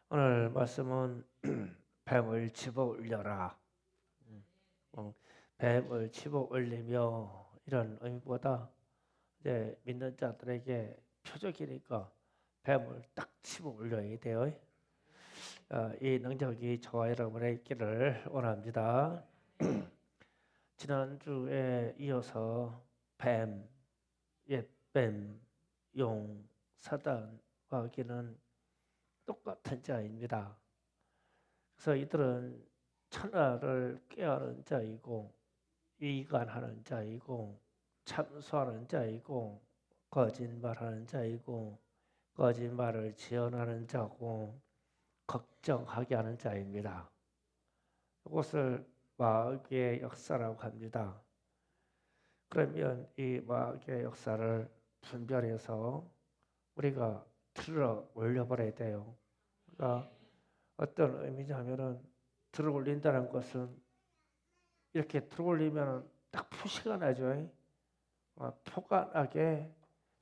오늘 말씀은 뱀을 집어 올려라. 어, 뱀을 집어 올리며 이런 의미보다 이제 믿는 자들에게 표적이니까 뱀을 딱 집어 올려야 돼요. 이 능력이 저와 여러분의 있기를 원합니다. 지난주에 이어서 뱀, 옛뱀, 용, 사단, 마귀는 똑같은 자입니다. 그래서 이들은 천하를 꾀하는 자이고 이간하는 자이고 참소하는 자이고 거짓말하는 자이고 거짓말을 지어내는 자고 걱정하게 하는 자입니다. 이것을 마귀의 역사라고 합니다. 그러면 이 마귀의 역사를 분별해서 우리가 들어 올려버려야 돼요. 그러니까 어떤 의미냐면은 들어 올린다는 것은 이렇게 들어올리면 딱 표시가 나죠. 표가 나게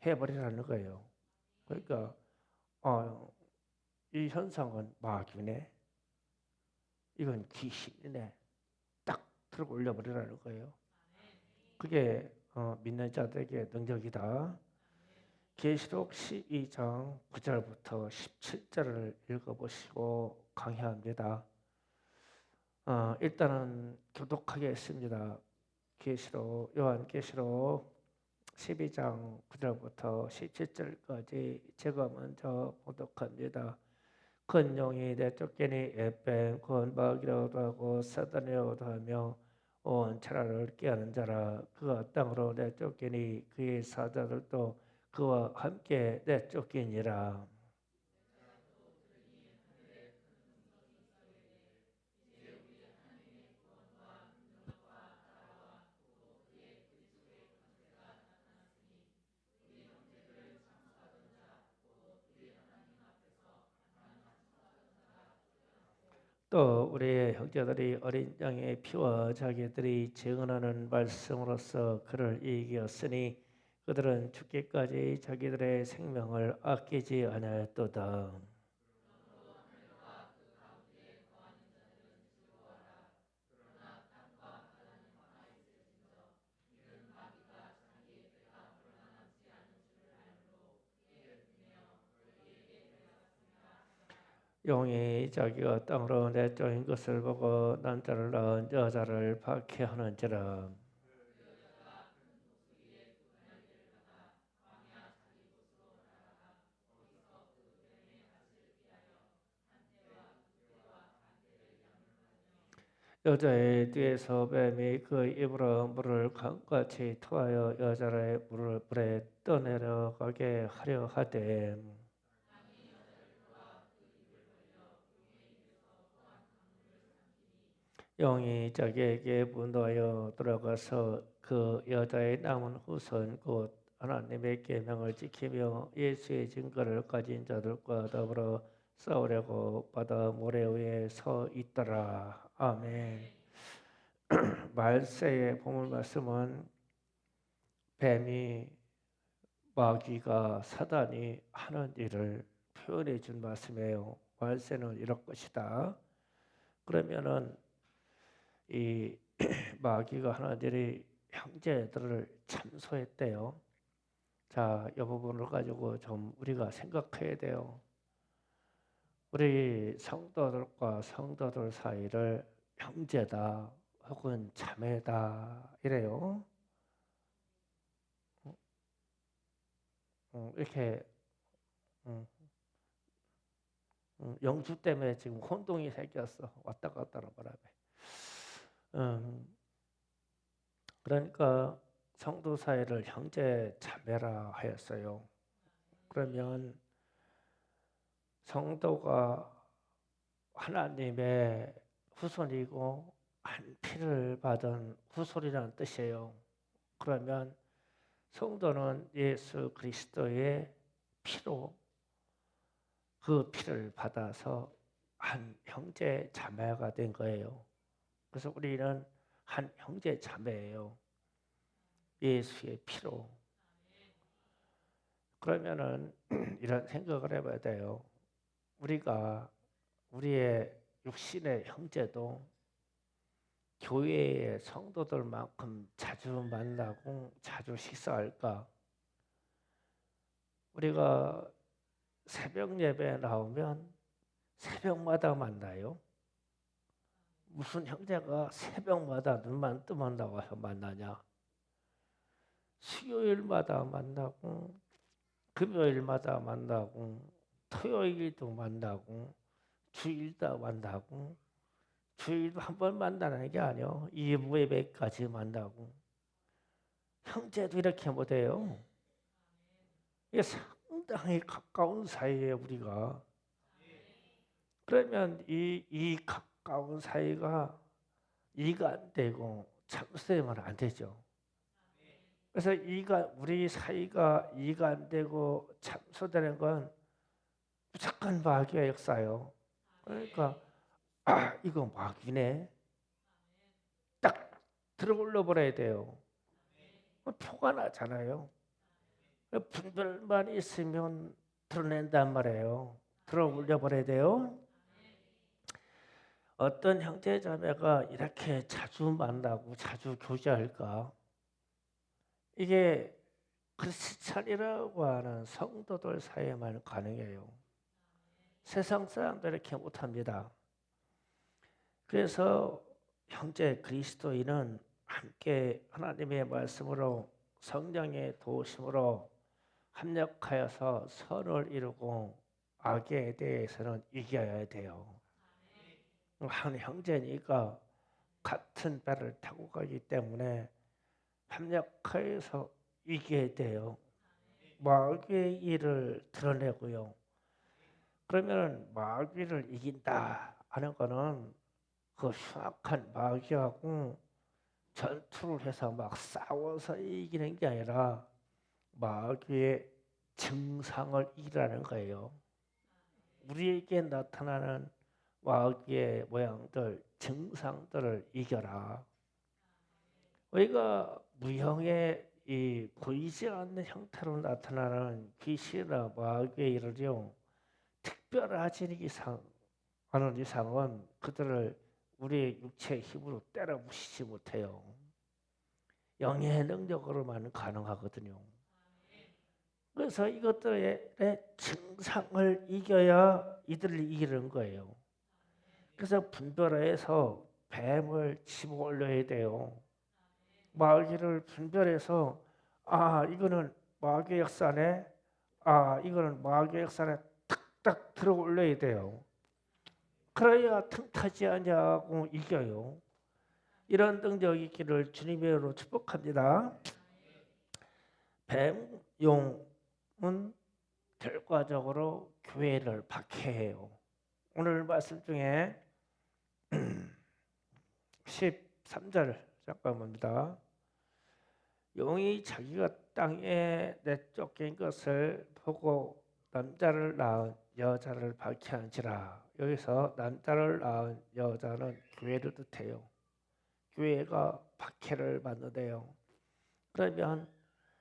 해버리라는 거예요. 그러니까 이 현상은 마귀네, 이건 귀신이네, 딱 들어 올려버리라는 거예요. 그게 믿는 자들에게 능력이다. 계시록 12장 9절부터 17절을 읽어보시고 강의합니다. 일단은 교독하겠습니다. 요한계시록 12장 9절부터 17절까지 제가 먼저 교독합니다. 큰 용이 내쫓기니 에벤 곧 마귀라고도 하고 사단이라고도 하며 온 천하를 꾀하는 자라. 그가 땅으로 내쫓기니 그의 사자들도 그와 함께 내쫓기니라. 또 우리의 형제들이 어린 양의 피와 자기들이 증언하는 말씀으로써 그를 이기었으니 그들은 죽기까지 자기들의 생명을 아끼지 않았도다. 용이 자기가 땅으로 내쫓인 것을 보고 남자를 낳은 여자를 박해하는지라. 여자의 뒤에서 뱀이 그 입으로 물을 강같이 토하여 여자의 물에 떠내려가게 하려 하되 영이 자기에게 분노하여 들어가서 그 여자의 남은 후손 곧 하나님의 계명을 지키며 예수의 증거를 가진 자들과 더불어 싸우려고 바다 모래 위에 서 있더라. 아멘. 말세의 보물 말씀은 뱀이 마귀가 사단이 하는 일을 표현해 준 말씀이에요. 말세는 이럴 것이다. 그러면은 이 마귀가 하는 일이 형제들을 참소했대요. 자, 이 부분을 가지고 좀 우리가 생각해야 돼요. 우리 성도들과 성도들 사이를 형제다 혹은 자매다 이래요. 이렇게 영주 때문에 지금 혼동이 생겼어. 왔다 갔다 하는 바람에. 그러니까 성도 사이를 형제 자매라 하였어요. 그러면 성도가 하나님의 후손이고 한 피를 받은 후손이라는 뜻이에요. 그러면 성도는 예수 그리스도의 피로 그 피를 받아서 한 형제 자매가 된 거예요. 그래서 우리는 한 형제 자매예요. 예수의 피로. 그러면은 이런 생각을 해봐야 돼요. 우리가 우리의 육신의 형제도 교회의 성도들만큼 자주 만나고 자주 식사할까? 우리가 새벽 예배에 나오면 새벽마다 만나요. 무슨 형제가 새벽마다 눈만 뜨면 나와서 만나냐? 수요일마다 만나고 금요일마다 만나고 토요일도 만나고 주일도 만나고 주일도 한 번 만나는 게 아니요. 2부 예배까지 만나고 형제도 이렇게 못해요. 이게 상당히 가까운 사이에 우리가 그러면 이 가까운 사이가 이가 안 되고 참으면 안 되죠. 그래서 우리 사이가 이가 안 되고 참소되는 건 무조건 마귀의 역사요. 그러니까 이거 마귀네. 딱 들어올려 버려야 돼요. 표가 나잖아요. 분별만 있으면 드러낸단 말이에요. 들어올려 버려야 돼요. 어떤 형제 자매가 이렇게 자주 만나고 자주 교제할까? 이게 크리스찬이라고 하는 성도들 사이에만 가능해요. 세상 사람들 이렇게 못합니다. 그래서 형제 그리스도인은 함께 하나님의 말씀으로 성령의 도우심으로 합력하여서 선을 이루고 악에 대해서는 이겨야 돼요. 한 형제니까 같은 배를 타고 가기 때문에 합력하여서 이겨야 돼요. 마귀의 일을 드러내고요. 그러면 마귀를 이긴다 하는 거는 그 흉악한 마귀하고 전투를 해서 막 싸워서 이기는 게 아니라 마귀의 증상을 이기라는 거예요. 우리에게 나타나는 마귀의 모양들, 증상들을 이겨라. 우리가 무형의 이 보이지 않는 형태로 나타나는 귀신이나 마귀의 일을요, 특별하지 않은 이상은 그들을 우리의 육체의 힘으로 때려 부시지 못해요. 영의 능력으로만 가능하거든요. 그래서 이것들의 증상을 이겨야 이들을 이기는 거예요. 그래서 분별해서 뱀을 집어올려야 돼요. 마귀를 분별해서 이거는 마귀의 역사네. 이거는 마귀의 역사네. 탁탁 들어올려야 돼요. 그래야 틈타지 않냐고 이겨요. 이런 능력이 있기를 주님의 이름으로 축복합니다. 뱀용은 결과적으로 교회를 박해해요. 오늘 말씀 중에 13절 잠깐만입니다. 용이 자기가 땅에 내쫓긴 것을 보고 남자를 낳은 여자를 박해한지라. 여기서 남자를 낳은 여자는 교회를 뜻해요. 교회가 박해를 받는데요. 그러면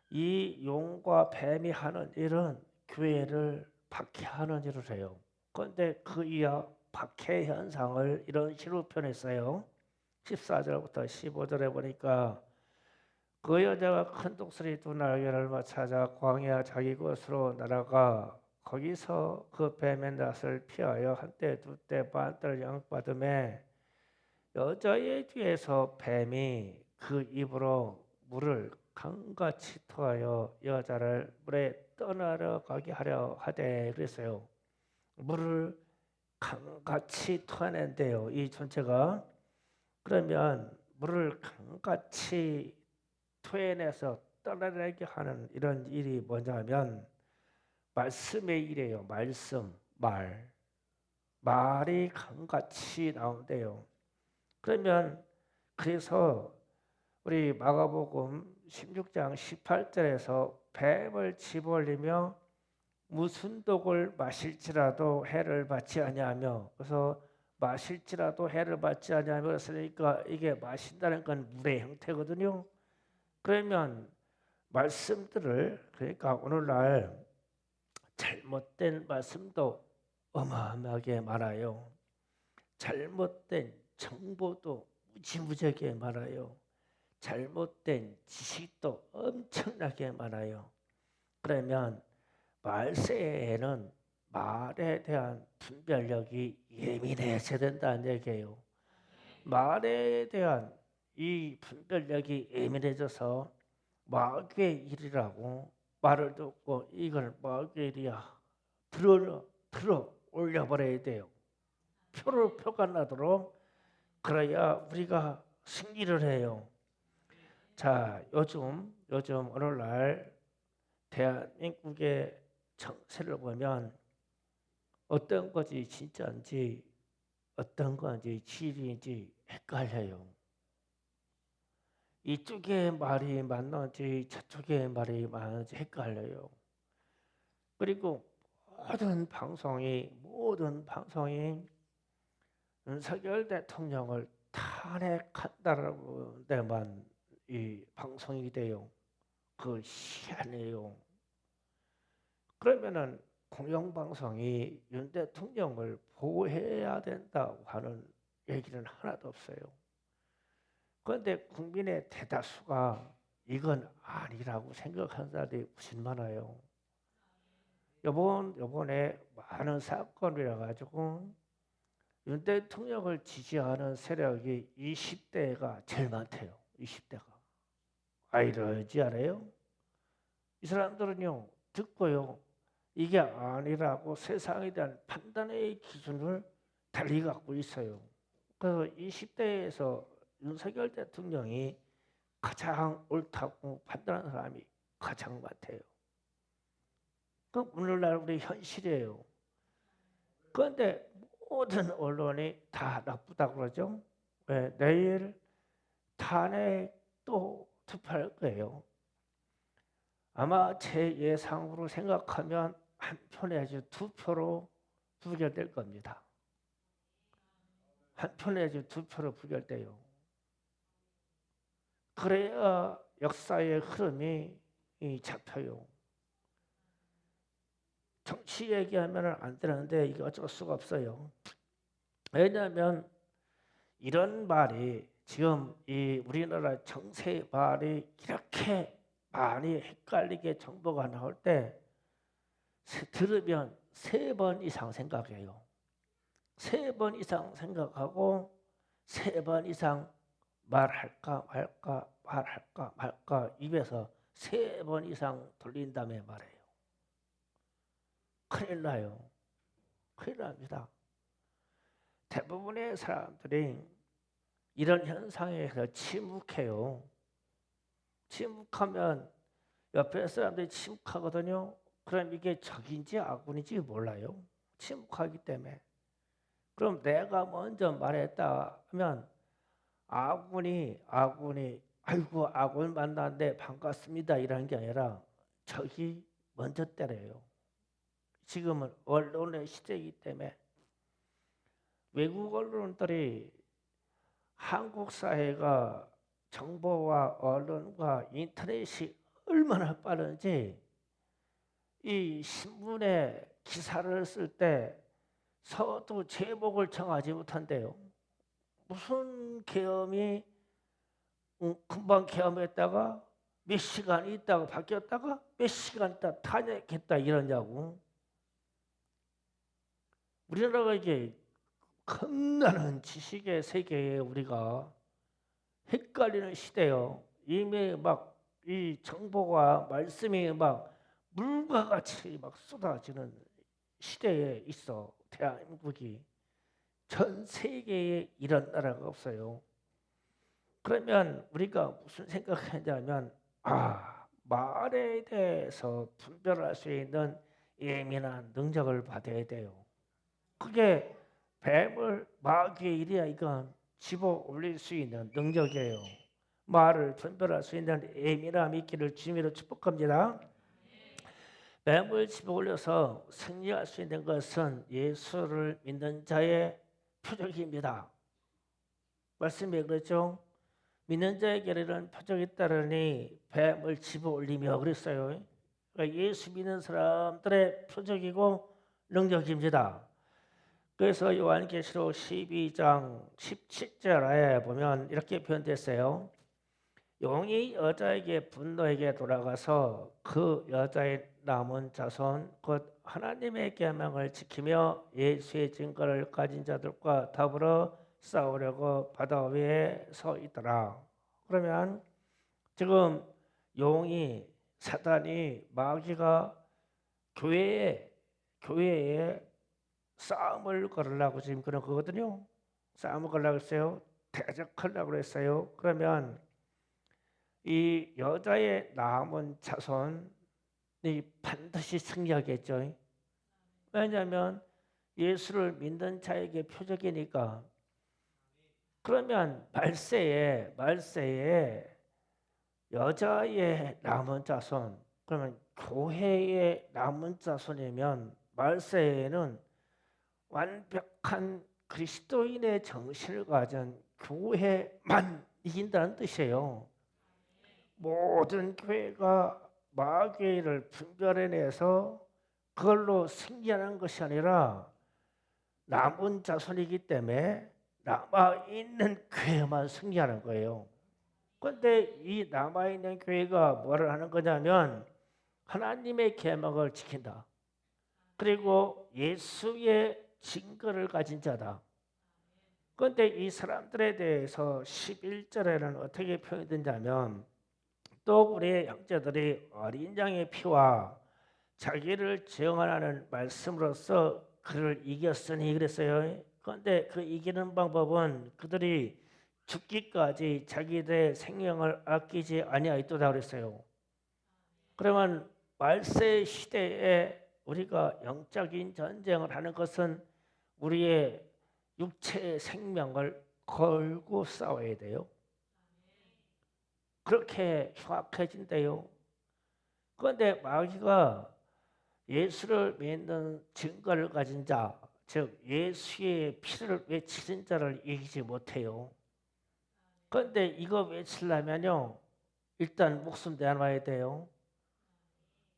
이 용과 뱀이 하는 일은 교회를 박해하는 일을 해요. 그런데 그 이하 박해 현상을 이런 식으로 표현했어요. 14절부터 15절에 보니까 그 여자가 큰 독수리 두 날개를 맞춰자 광야 자기 곳으로 날아가 거기서 그 뱀의 낯을 피하여 한때 두때 반때를 양받음에 여자의 뒤에서 뱀이 그 입으로 물을 강같이 토하여 여자를 물에 떠나려 가게 하려 하되 그랬어요. 물을 강같이 토하는데요. 이 전체가 그러면 물을 강같이 토해내서 떠나게 하는 이런 일이 뭐냐면 말씀의 일이에요. 말씀, 말이 강같이 나온대요. 그러면 그래서 우리 마가복음 16장 18절에서 뱀을 집어올리며 무슨 독을 마실지라도 해를 받지 아니하며 그래서 마실지라도 해를 받지 아니하며 그랬으니까 이게 마신다는 건 물의 형태거든요. 그러면 말씀들을 그러니까 오늘날 잘못된 말씀도 어마어마하게 많아요. 잘못된 정보도 무지무지하게 많아요. 잘못된 지식도 엄청나게 많아요. 그러면 말세에는 말에 대한 분별력이 예민해져야 된다는 얘기예요. 말에 대한 이 분별력이 예민해져서 마귀의 일이라고 말을 듣고 이걸 마귀의 일이야 들어 올려버려야 돼요. 표가 나도록 그래야 우리가 승리를 해요. 자, 요즘 오늘날 대한민국의 정세를 보면 어떤 것이 진짜인지 어떤 건지 진리인지 헷갈려요. 이쪽의 말이 맞는지 저쪽의 말이 맞는지 헷갈려요. 그리고 모든 방송이 윤석열 대통령을 탄핵한다라고 데만 이 방송이 돼요. 그 희한해요. 그러면은 공영방송이 윤 대통령을 보호해야 된다고 하는 얘기는 하나도 없어요. 그런데 국민의 대다수가 이건 아니라고 생각하는 사람들이 훨씬 많아요. 요번에 많은 사건이라 가지고 윤 대통령을 지지하는 세력이 20대가 제일 많대요. 20대가. 이러지 않아요? 이 사람들은요, 듣고요, 이게 아니라고 세상에 대한 판단의 기준을 달리 갖고 있어요. 그래서 20대에서 윤석열 대통령이 가장 옳다고 판단하는 사람이 가장 많대요. 그 오늘날 우리 현실이에요. 그런데 모든 언론이 다 나쁘다고 그러죠. 왜? 내일 탄핵 또 투표할 거예요. 아마 제 예상으로 생각하면 한 표 내지 2표로 부결될 겁니다. 한 표 내지 2표로 부결돼요. 그래야 역사의 흐름이 잡혀요. 정치 얘기하면 안 되는데 이게 어쩔 수가 없어요. 왜냐하면 이런 말이 지금 이 우리나라 정세 말이 이렇게 많이 헷갈리게 정보가 나올 때 들으면 3번 이상 생각해요. 3번 이상 생각하고 3번 이상 말할까 말까 입에서 3번 이상 돌린 다음에 말해요. 큰일 나요. 큰일 납니다. 대부분의 사람들이 이런 현상에서 침묵해요. 침묵하면 옆에 사람들이 침묵하거든요. 그럼 이게 적인지 아군인지 몰라요. 침묵하기 때문에. 그럼 내가 먼저 말했다 하면 아군이 아이고 아군 만났는데 반갑습니다 이라는 게 아니라 적이 먼저 때려요. 지금은 언론의 시대이기 때문에 외국 언론들이 한국 사회가 정보와 언론과 인터넷이 얼마나 빠른지 이 신문에 기사를 쓸 때 서두 제목을 정하지 못한대요. 무슨 계엄이 금방 계엄했다가 몇 시간 있다가 바뀌었다가 몇 시간 있다 탄핵했다 이러냐고. 우리나라가 이게 겁나는 지식의 세계에 우리가 헷갈리는 시대요. 이미 막 이 정보가 말씀이 막 물과 같이 막 쏟아지는 시대에 있어. 대한민국이 전 세계에 이런 나라가 없어요. 그러면 우리가 무슨 생각하냐면 말에 대해서 분별할 수 있는 예민한 능력을 받아야 돼요. 그게 뱀을 마귀의 일이야. 이건 집어 올릴 수 있는 능력이에요. 말을 분별할 수 있는 예민함이 있기를 주님으로 축복합니다. 뱀을 집어 올려서 승리할 수 있는 것은 예수를 믿는 자의 표적입니다. 말씀이 그렇죠? 믿는 자에게는 표적이 따르니 뱀을 집어 올리며 그랬어요. 그러니까 예수 믿는 사람들의 표적이고 능력입니다. 그래서 요한계시록 12장 17절에 보면 이렇게 표현됐어요. 용이 여자에게 분노에게 돌아가서 그 여자의 남은 자손 곧 하나님의 계명을 지키며 예수의 증거를 가진 자들과 더불어 싸우려고 바다 위에 서 있더라. 그러면 지금 용이 사단이 마귀가 교회에 싸움을 걸으려고 지금 그런 거거든요. 싸움을 걸으려고 했어요. 대적하려고 그랬어요. 그러면 이 여자의 남은 자손이 반드시 승리하겠죠. 왜냐하면 예수를 믿는 자에게 표적이니까. 그러면 말세에 여자의 남은 자손, 그러면 교회의 남은 자손이면 말세에는 완벽한 그리스도인의 정신을 가진 교회만 이긴다는 뜻이에요. 모든 교회가 마귀를 분별해내서 그걸로 승리하는 것이 아니라 남은 자손이기 때문에 남아있는 교회만 승리하는 거예요. 그런데 이 남아있는 교회가 뭐를 하는 거냐면 하나님의 계명을 지킨다. 그리고 예수의 증거를 가진 자다. 그런데 이 사람들에 대해서 11절에는 어떻게 표현된다면 또 우리의 형제들이 어린 양의 피와 자기를 증언하는 말씀으로써 그를 이겼으니 그랬어요. 그런데 그 이기는 방법은 그들이 죽기까지 자기들의 생명을 아끼지 아니하였다 그랬어요. 그러면 말세 시대에 우리가 영적인 전쟁을 하는 것은 우리의 육체의 생명을 걸고 싸워야 돼요. 그렇게 흉악해진대요. 그런데 마귀가 예수를 믿는 증거를 가진 자, 즉 예수의 피를 외치는 자를 이기지 못해요. 그런데 이거 외치려면요, 일단 목숨 내놔야 돼요.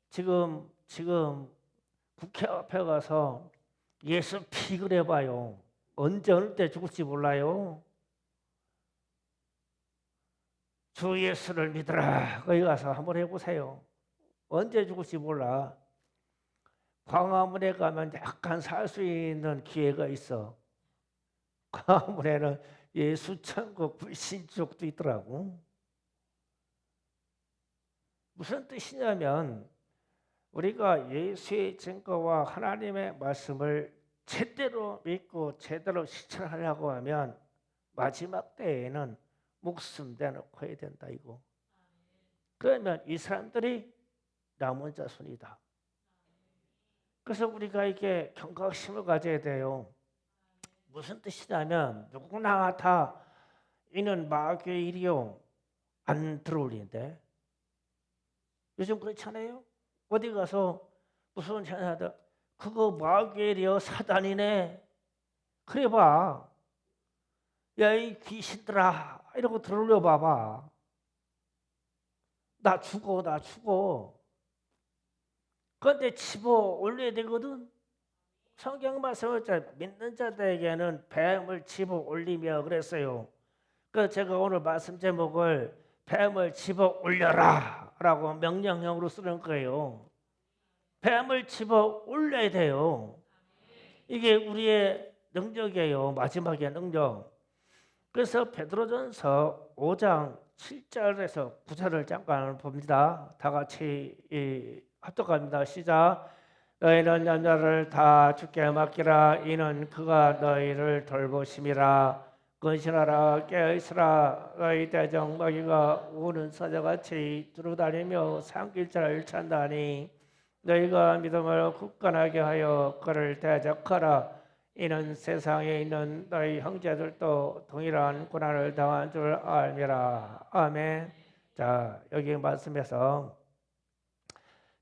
지금 국회 앞에 가서 예수 피 그래봐요. 언제 어느 때 죽을지 몰라요. 주 예수를 믿으라. 거기 가서 한번 해보세요. 언제 죽을지 몰라. 광화문에 가면 약간 살 수 있는 기회가 있어. 광화문에는 예수 천국 불신족도 있더라고. 무슨 뜻이냐면 우리가 예수의 증거와 하나님의 말씀을 제대로 믿고 제대로 실천하려고 하면 마지막 때에는 목숨 내놓고 해야 된다 이거. 그러면 이 사람들이 남은 자손이다. 그래서 우리가 이게 경각심을 가져야 돼요. 무슨 뜻이냐면 누구나 다 이는 마귀의 일이요 안 들어올리는데 요즘 그렇잖아요. 어디 가서 무슨 전화다 그거 마귀의 일이요 사단이네. 그래 봐. 야 이 귀신들아 이러고 들어올려 봐봐. 나 죽어. 그런데 집어 올려야 되거든. 성경 말씀을 믿는 자들에게는 뱀을 집어 올리며 그랬어요. 그래서 제가 오늘 말씀 제목을 뱀을 집어 올려라 라고 명령형으로 쓰는 거예요. 뱀을 집어 올려야 돼요. 이게 우리의 능력이에요. 마지막의 능력. 그래서 베드로전서 5장 7절에서 9절을 잠깐 봅니다. 다 같이 합독합니다. 시작. 너희는 염려를 다 주께 맡기라. 이는 그가 너희를 돌보심이라. 근신하라 깨어있으라. 너희 대적 마귀가 우는 사자같이 두루다니며 산길자를 찬다니 너희가 믿음을 굳건하게 하여 그를 대적하라. 이는 세상에 있는 너희 형제들도 동일한 고난을 당한 줄 알미라. 아멘. 자, 여기 말씀에서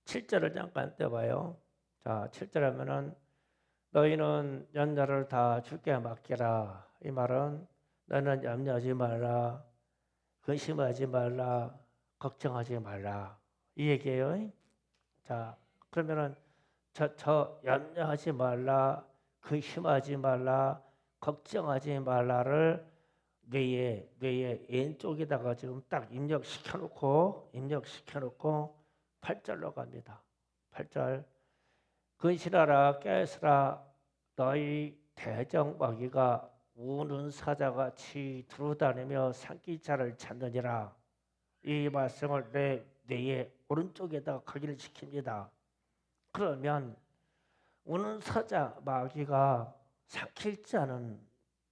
7절을 잠깐 떼봐요. 자, 7절 하면은 너희는 염려를 다 주께 맡기라. 이 말은 너는 염려하지 말라. 근심하지 말라. 걱정하지 말라. 이 얘기예요. 자, 그러면은 저 염려하지 말라. 근심하지 말라, 걱정하지 말라를 뇌에 왼쪽에다가 지금 딱 입력시켜놓고 8절로 갑니다. 8절. 근신하라 깨으라 너희 대적마귀가 우는 사자같이 두루다니며 산기차를 찾느니라. 이 말씀을 내 뇌의 오른쪽에다가 각인을 시킵니다. 그러면 우는 사자 마귀가 삼킬 자는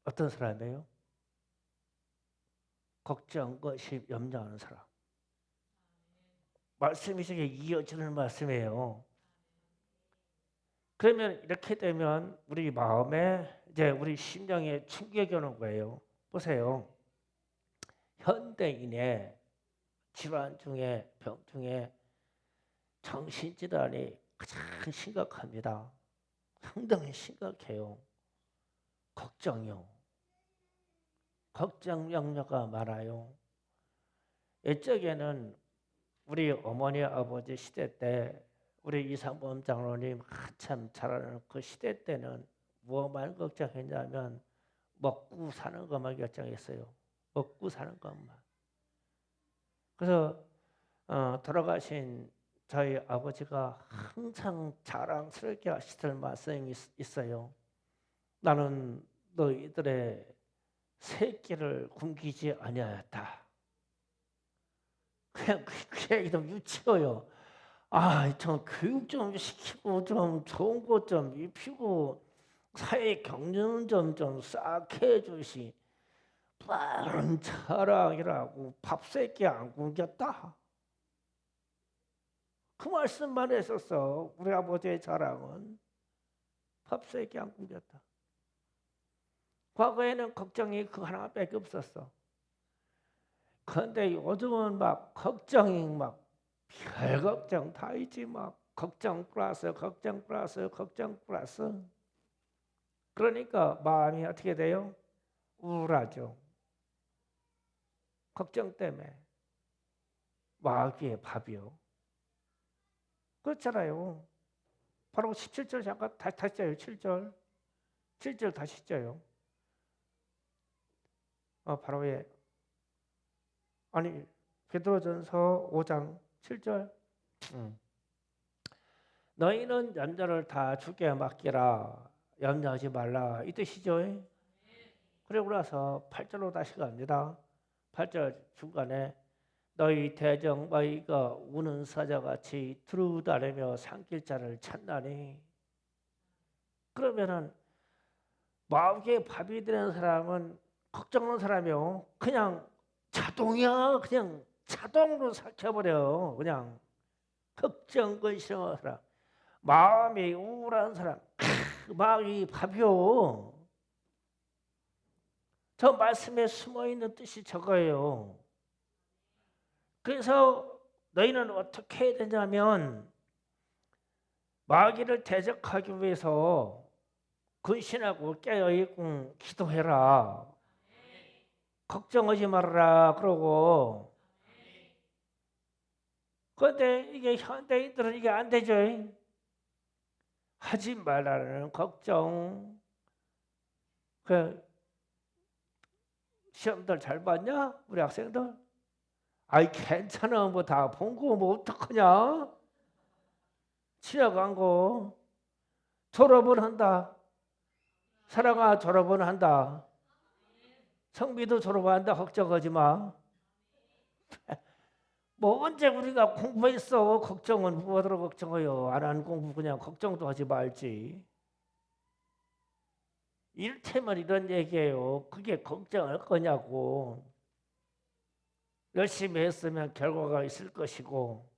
어떤 사람이에요? 걱정, 근심, 염려하는 사람. 말씀이 저게 이어지는 말씀이에요. 그러면 이렇게 되면 우리 마음에 이제 우리 심령에 충격이 오는 거예요. 보세요. 현대인의 질환 중에 병 중에 정신질환이 가장 심각합니다. 상당히 심각해요. 걱정이요. 걱정 염려가 많아요. 옛적에는 우리 어머니 아버지 시대 때 우리 이상범 장로님 한참 잘하는 그 시대 때는 뭐만 걱정했냐면 먹고 사는 것만 걱정했어요. 먹고 사는 것만. 그래서 돌아가신 저희 아버지가 항상 자랑스럽게 하시던 말씀이 있어요. 나는 너희들의 새끼를 굶기지 아니하였다. 그냥 그 얘기 좀 유치워요. 좀 교육 좀 시키고 좀 좋은 것 좀 입히고 사회 경륜 좀 싹 해주시. 빠른 자랑이라고 밥새끼 안 굶겼다. 그 말씀만 했었어. 우리 아버지의 자랑은 밥새끼 안 굶겼다. 과거에는 걱정이 그 하나밖에 없었어. 그런데 요즘은 막 걱정이 막 별 걱정 다 있지 막 걱정 플러스 걱정 플러스 걱정 플러스. 그러니까 마음이 어떻게 돼요? 우울하죠. 걱정 때문에. 마귀의 밥이요. 그렇잖아요. 바로 17절 잠깐 다시 짜요. 7절 다시 짜요. 바로 예. 아니 베드로전서 5장 7절. 너희는 염려를 다 주께 맡기라. 염려하지 말라. 이 뜻이죠. 그리고 나서 8절로 다시 갑니다. 8절 중간에 너희 대적마귀가 우는 사자같이 두루다니며 삼킬 자를 찾나니. 그러면은 마귀의 밥이 되는 사람은 걱정하는 사람이요. 그냥 자동이야. 그냥 자동으로 삭혀버려. 그냥 걱정 근심하는 사람. 마음이 우울한 사람. 마귀 밥이요. 저 말씀에 숨어있는 뜻이 저거예요. 그래서 너희는 어떻게 해야 되냐면 마귀를 대적하기 위해서 근신하고 깨어있고 기도해라. 걱정하지 말아라 그러고. 그런데 이게 현대인들은 이게 안 되죠. 하지 말라는 걱정. 그 시험들 잘 봤냐? 우리 학생들? 괜찮아. 뭐 다 본 거 뭐 어떡하냐? 지나간 거. 졸업은 한다. 사랑아 졸업은 한다. 성비도 졸업한다. 걱정하지 마. 뭐 언제 우리가 공부했어? 걱정은 무엇으로 걱정해요? 안 하는 공부 그냥 걱정도 하지 말지. 이를테면 이런 얘기예요. 그게 걱정할 거냐고. 열심히 했으면 결과가 있을 것이고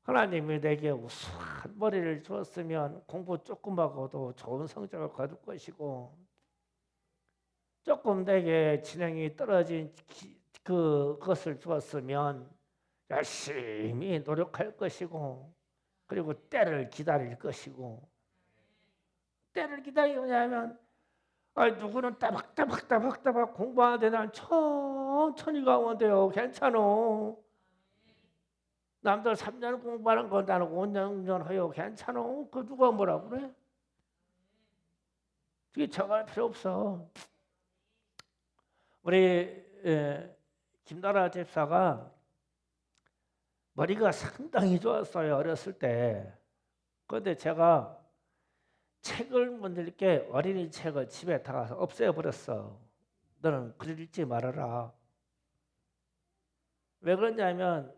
하나님이 내게 우수한 머리를 주었으면 공부 조금 하고도 좋은 성적을 거둘 것이고 조금 내게 진행이 떨어진 그것을 주었으면 열심히 노력할 것이고 그리고 때를 기다릴 것이고 때를 기다리냐면 누구는 따박따박 공부하는데 난 천천히 가면 돼요. 괜찮어. 남들 3년 공부하는 거 나는 5년 해요. 괜찮아. 그 누가 뭐라 그래? 그게 정할 필요 없어. 우리 김나라 집사가 머리가 상당히 좋았어요, 어렸을 때. 그런데 제가 책을 못 읽게 어린이 책을 집에 다 가서 없애버렸어. 너는 글 읽지 말아라. 왜 그러냐면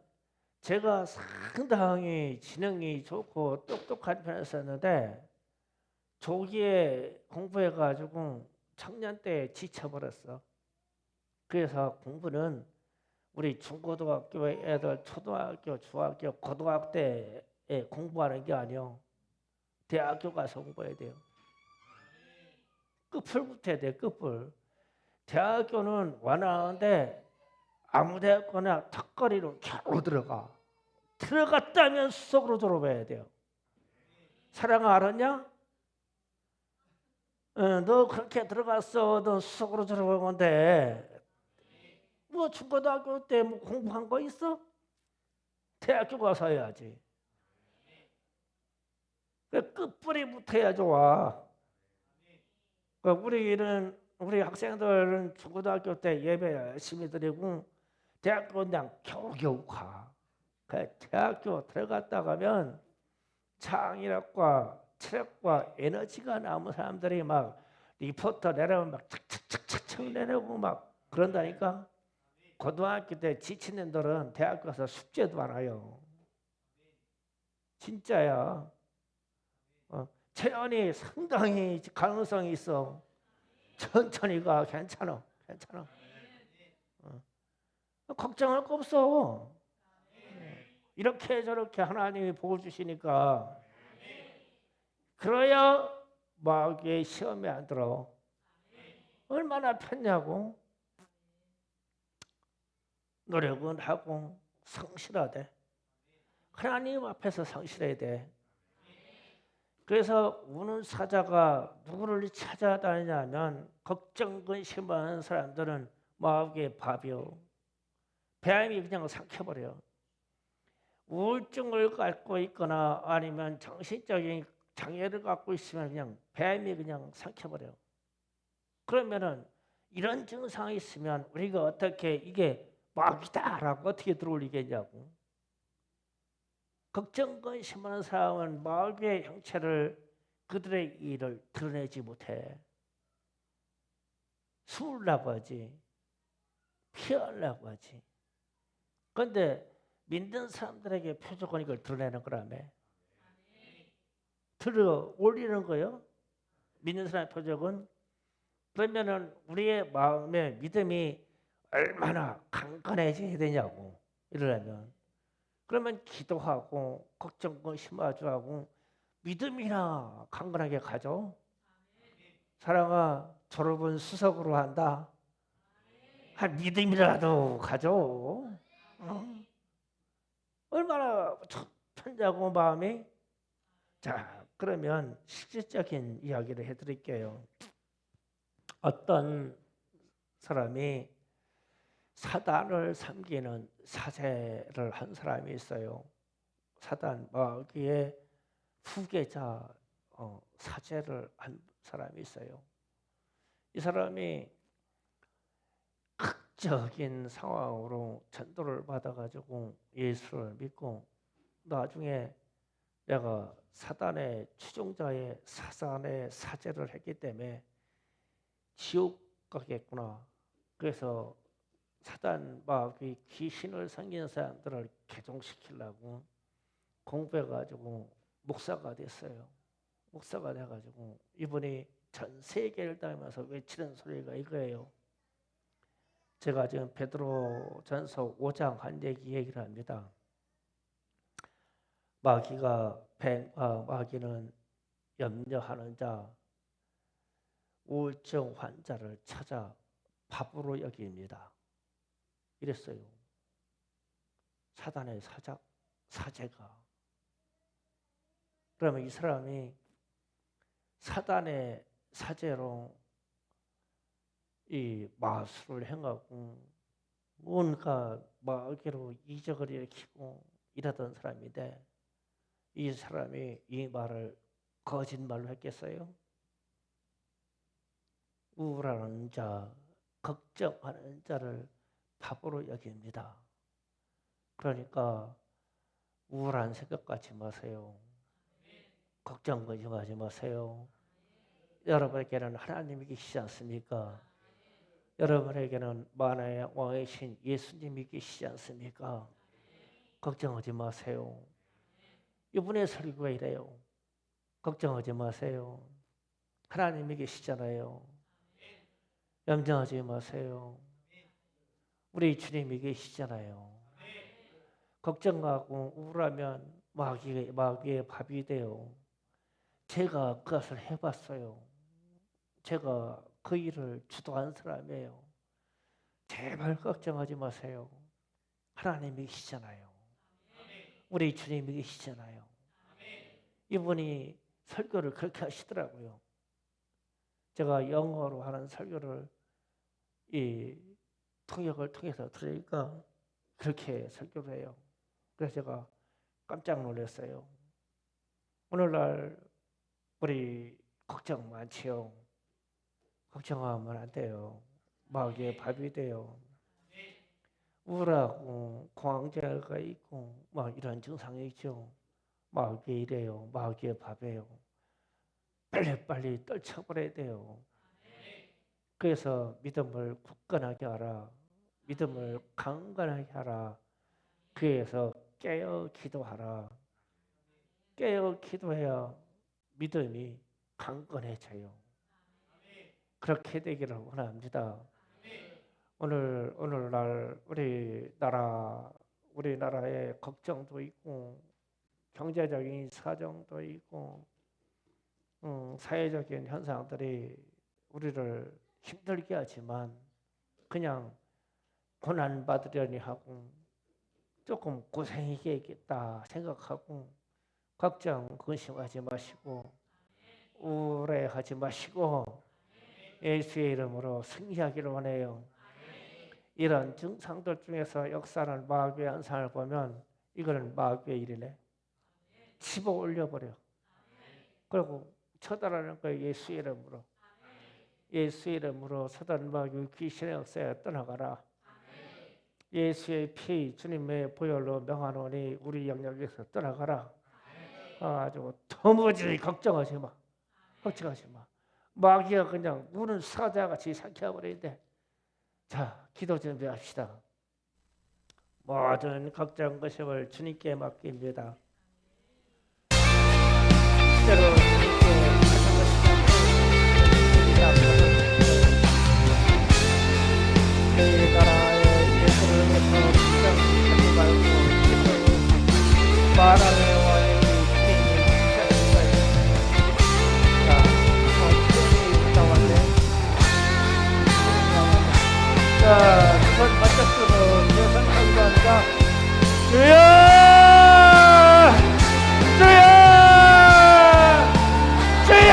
제가 상당히 지능이 좋고 똑똑한 편이었는데 조기에 공부해가지고 청년 때 지쳐버렸어. 그래서 공부는 우리 중고등학교 애들 초등학교, 중학교, 고등학교 때에 공부하는 게 아니요. 대학교 가서 공부해야 돼요. 끝풀부터 해야 돼, 끝풀. 대학교는 완화하는데 아무 대학교나 턱걸이로 겨우 들어가. 들어갔다면 수석으로 졸업해야 돼요. 사랑아 알았냐? 너 그렇게 들어갔어. 너 수석으로 졸업한 건데 뭐 중고등학교 때 뭐 공부한 거 있어? 대학교 가서 해야지. 끝뿌리부터 해야 좋아. 우리 학생들은 중고등학교 때 예배 열심히 드리고 대학교 그냥 겨우겨우 가. 대학교 들어갔다 가면 창의력과 체력과 에너지가 남은 사람들이 막 리포터 내려오면 막 착착착착 내려오고 막 그런다니까. 고등학교 때 지친 애들은 대학 가서 숙제도 안 해요. 진짜야. 채연이 상당히 가능성이 있어. 천천히 가. 괜찮아. 괜찮아. 걱정할 거 없어. 이렇게 저렇게 하나님이 복을 주시니까 그래야 마귀의 시험에 안 들어. 얼마나 편냐고. 노력은 하고 성실하되 하나님 앞에서 성실해야 돼. 그래서 우는 사자가 누구를 찾아다니냐면 걱정 근심하는 사람들은 마귀의 밥이요. 뱀이 그냥 삼켜버려. 우울증을 갖고 있거나 아니면 정신적인 장애를 갖고 있으면 그냥 뱀이 그냥 삼켜버려. 그러면은 이런 증상이 있으면 우리가 어떻게 이게 마귀다라고 어떻게 들어올리겠냐고. 걱정 근심하는 사람은 마귀의 형체를 그들의 일을 드러내지 못해. 숨으려고 하지. 피하려고 하지. 그런데 믿는 사람들에게 표적은 이걸 드러내는 거라며. 들어 올리는 거요. 믿는 사람의 표적은. 그러면은 우리의 마음의 믿음이 얼마나 강건해져야 되냐고. 이러려면. 그러면 기도하고 걱정과 심화주하고 믿음이나 강건하게 가죠. 사랑아 졸업은 수석으로 한다. 한 믿음이라도 가죠. 얼마나 편하고 마음이. 자 그러면 실질적인 이야기를 해드릴게요. 어떤 사람이 사단을 섬기는 사제를 한 사람이 있어요. 사단 마귀의 후계자 사제를 한 사람이 있어요. 이 사람이 극적인 상황으로 전도를 받아가지고 예수를 믿고 나중에 내가 사단의 추종자의 사단의 사제를 했기 때문에 지옥 가겠구나. 그래서 사단 마귀 귀신을 섬기는 사람들을 개종시키려고 공부해가지고 목사가 됐어요. 목사가 돼가지고 이분이 전 세계를 다니면서 외치는 소리가 이거예요. 제가 지금 베드로전서 5장 한 얘기를 합니다. 마귀는 염려하는 자, 우울증 환자를 찾아 밥으로 여깁니다. 이랬어요. 사단의 사제가. 그러면 이 사람이 사단의 사제로 이 마술을 행하고 뭔가 마귀로 이적을 일으키고 이러던 사람인데 이 사람이 이 말을 거짓말로 했겠어요? 우울한 자, 걱정하는 자를 바보로 여깁니다. 그러니까 우울한 생각 갖지 마세요. 걱정 하지 마세요. 여러분에게는 하나님이 계시지 않습니까? 여러분에게는 만화의 왕이신 예수님이 계시지 않습니까? 걱정하지 마세요. 이분의 설교가 이래요. 걱정하지 마세요. 하나님이 계시잖아요. 염려하지 마세요. 우리 주님이 계시잖아요. 걱정하고 우울하면 마귀의 밥이 돼요. 제가 그것을 해봤어요. 제가 그 일을 주도한 사람이에요. 제발 걱정하지 마세요. 하나님이 계시잖아요. 우리 주님이 계시잖아요. 이분이 설교를 그렇게 하시더라고요. 제가 영어로 하는 설교를 이 통역을 통해서 들으니까 그렇게 설교를 해요. 그래서 제가 깜짝 놀랐어요. 오늘날 우리 걱정 많지요. 걱정하면 안 돼요. 마귀의 밥이 돼요. 우울하고 공황장애가 있고 막 이런 증상이 있죠. 마귀의 일이에요. 마귀의 밥이에요. 빨리 떨쳐버려야 돼요. 그래서 믿음을 굳건하게 하라. 믿음을 강건하게 하라. 그래서 깨어 기도하라. 깨어 기도해야 믿음이 강건해져요. 그렇게 되기를 원합니다. 오늘날 우리나라에 걱정도 있고 경제적인 사정도 있고 사회적인 현상들이 우리를 힘들게 하지만 그냥 고난받으려니 하고 조금 고생이겠다 생각하고 걱정 근심하지 마시고 우울해하지 마시고 예수의 이름으로 승리하기를 원해요. 이런 증상들 중에서 역사는 마귀의 현상을 보면 이거는 마귀의 일이네. 집어 올려버려. 그리고 처단하는 거예요. 예수의 이름으로. 예수의 이름으로 사단 마귀 귀신의 역사에 떠나가라. 예수의 피 주님의 보혈로 명하노니 우리 영역에서 떠나가라. 아주 도무지 걱정하지 마. 걱정하지 마. 마귀가 그냥 우는 사자같이 삼켜버리는데 자, 기도 준비합시다. 모든 걱정 근심을 주님께 맡깁니다. 때로 이 나라의 예수를 위해서 걱정하지 말고 만왕의 왕의 자, 두번 바짝 들어 예선 감사합니다. 주여! 주여! 주여!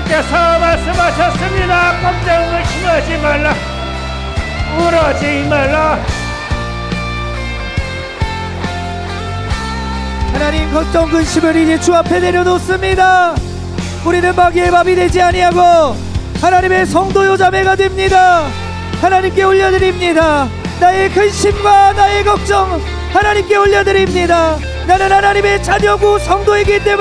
주께서 말씀하셨습니다. 걱정을 심하지 말라. 울어지 말라. 하나님 걱정 근심을 이제 주 앞에 내려놓습니다. 우리는 마귀의 밥이 되지 아니하고 하나님의 성도요 자매가 됩니다. 하나님께 올려드립니다. 나의 근심과 나의 걱정 하나님께 올려드립니다. 나는 하나님의 자녀고 성도이기 때문에